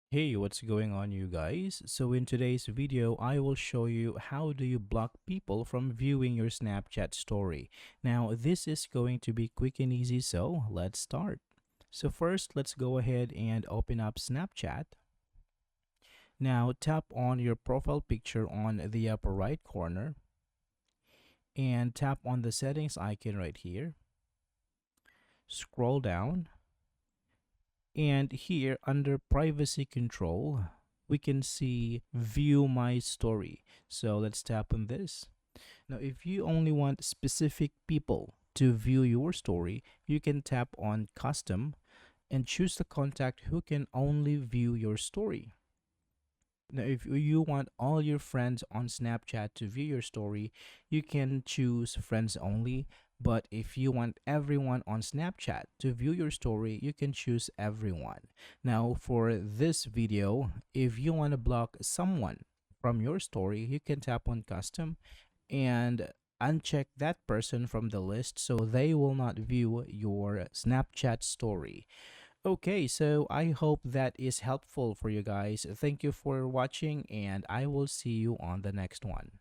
Hey, what's going on you guys? So in today's video, I will show you how do you block people from viewing your Snapchat story. Now, this is going to be quick and easy, so let's start. So first, let's go ahead and open up Snapchat. Now, tap on your profile picture on the upper right corner and tap on the settings icon right here. Scroll down and here under privacy control, we can see view my story. So let's tap on this. Now, if you only want specific people to view your story, you can tap on custom and choose the contact who can only view your story. Now, if you want all your friends on Snapchat to view your story, you can choose friends only. But if you want everyone on Snapchat to view your story, you can choose everyone. Now, for this video, if you want to block someone from your story, you can tap on custom and uncheck that person from the list so they will not view your Snapchat story. Okay, so I hope that is helpful for you guys. Thank you for watching, and I will see you on the next one.